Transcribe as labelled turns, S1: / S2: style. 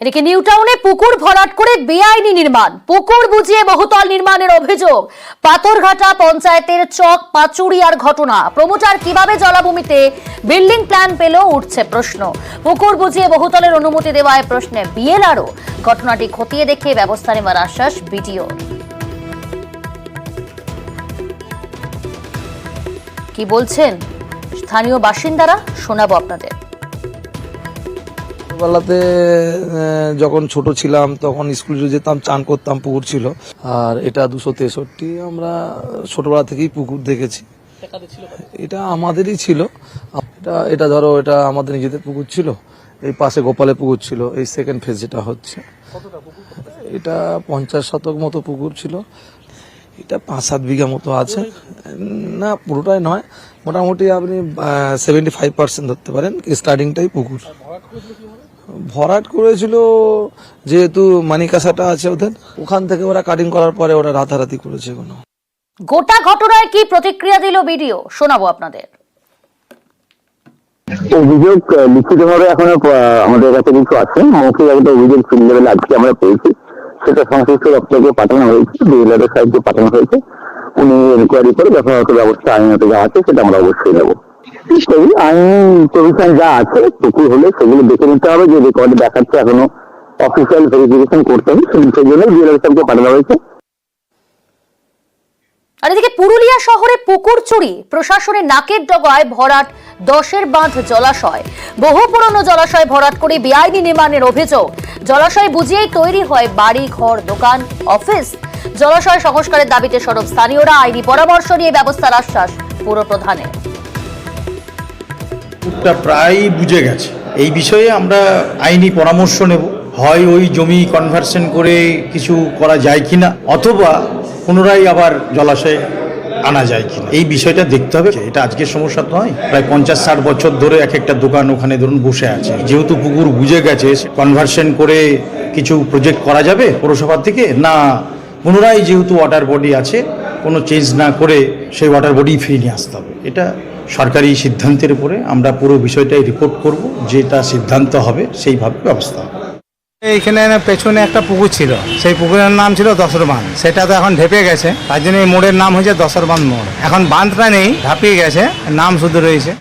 S1: এদিকে নিউ টাউনে পুকুর ভরাট করে বেআইনি নির্মাণ, পুকুর বুঝিয়ে বহুতল নির্মাণের অভিযোগ। পাথরঘাটা পঞ্চায়েতের চক পাচুরিয়ার ঘটনা। প্রমোটার কিভাবে জলাভূমিতে বিল্ডিং প্ল্যান পেল, উঠছে প্রশ্ন। পুকুর বুঝিয়ে বহুতলের অনুমতি দেওয়ায় প্রশ্নে বিএলআরও। ঘটনাটি খতিয়ে দেখে ব্যবস্থা নেওয়ার আশ্বাস বিডিও। কি বলছেন স্থানীয় বাসিন্দারা, শোনাবো আপনাদের।
S2: ছোটবেলাতে যখন ছোট ছিলাম তখন স্কুলে যেতাম, চান করতাম, পুকুর ছিল। আর এটা 263, আমরা ছোটবেলা থেকেই পুকুর দেখেছি। এটা আমাদেরই ছিল। এটা ধরো, এটা আমাদের নিজেদের পুকুর ছিল। এই পাশে গোপালের পুকুর ছিল। এই সেকেন্ড ফেজ যেটা হচ্ছে, এটা 50 শতক মতো পুকুর ছিল। এটা 5-7 বিঘা মতো আছে, না পুরোটাই নয়, মোটামুটি আপনি 75% ধরতে পারেন। স্টার্টিংটাই পুকুর। ভরাট করেছিল যেহেতু মানিকাসাটা আছে ওদের, ওখান থেকে ওরা কাটিং করার পরে ওরা রাতারাতি করেছে। কোনো
S1: গোটা ঘটনায় কি প্রতিক্রিয়া দিল বিডিও, শোনাবো আপনাদের।
S3: অভিযোগ লিখিতভাবে এখনো আমাদের কাছে কিছু আছে, মৌখিক একটা অভিযোগ ফিল্ড লেভেলে আজকে আমরা পেয়েছি। সেটা সংশ্লিষ্ট দপ্তরকে পাঠানো হয়েছে, বিএলআর এর সাহায্যে পাঠানো হয়েছে। উনি এনকোয়ারি করে যথাযথ ব্যবস্থা আইনত যা আছে সেটা আমরা অবশ্যই নেব। আইন প্রভিশন যা আছে, পুকুর হলে সেগুলো দেখে নিতে হবে। যে রেকর্ড দেখাচ্ছে এখনো অফিসিয়াল ভেরিফিকেশন করতে হবে, সেই জন্য বিএলআর সাহেবকে পাঠানো হয়েছে।
S1: আর এদিকে পুরুলিয়া শহরে পুকুর চুরি, প্রশাসনের নাকের ডগায় ভরাট 10-এর বাঁধ জলাশয়। বহু পুরনো জলাশয় ভরাট করে বেআইনি নির্মাণের অভিযোগ। জলাশয় বুঝিয়েই তৈরি হয় বাড়ি, ঘর, দোকান, অফিস। জলাশয় সংস্কারের দাবিতে সরব স্থানীয়রা। আইনি পরামর্শ নিয়ে ব্যবস্থার আশ্বাস পুর প্রধানের।
S4: প্রায় বুঝে গেছে। এই বিষয়ে আমরা আইনি পরামর্শ নেব। হয় ওই জমি কনভার্সন করে কিছু করা যায় কিনা, অথবা পুনরায় আবার জলাশয়ে আনা যায় কিনা, এই বিষয়টা দেখতে হবে। এটা আজকের সমস্যা নয়, প্রায় 50-60 বছর ধরে এক একটা দোকান ওখানে ধরুন বসে আছে। যেহেতু পুকুর বুঝে গেছে, কনভার্সন করে কিছু প্রজেক্ট করা যাবে পৌরসভা থেকে, না পুনরায় যেহেতু ওয়াটার বডি আছে কোনো চেঞ্জ না করে সেই ওয়াটার বডি ফিরিয়ে নিয়ে আসতে হবে। এটা সরকারি সিদ্ধান্তের উপরে আমরা পুরো বিষয়টাই রিপোর্ট করব, যেটা সিদ্ধান্ত হবে সেইভাবে ব্যবস্থা হবে।
S5: এইখানে পেছনে একটা পুকুর ছিল, সেই পুকুরের নাম ছিল দশর বাঁধ। সেটা তো এখন ঢেপে গেছে, তার জন্য এই মোড়ের নাম হয়েছে দশর বাঁধ মোড়। এখন বাঁধটা নেই, ঢাপিয়ে গেছে, নাম শুধু রয়েছে।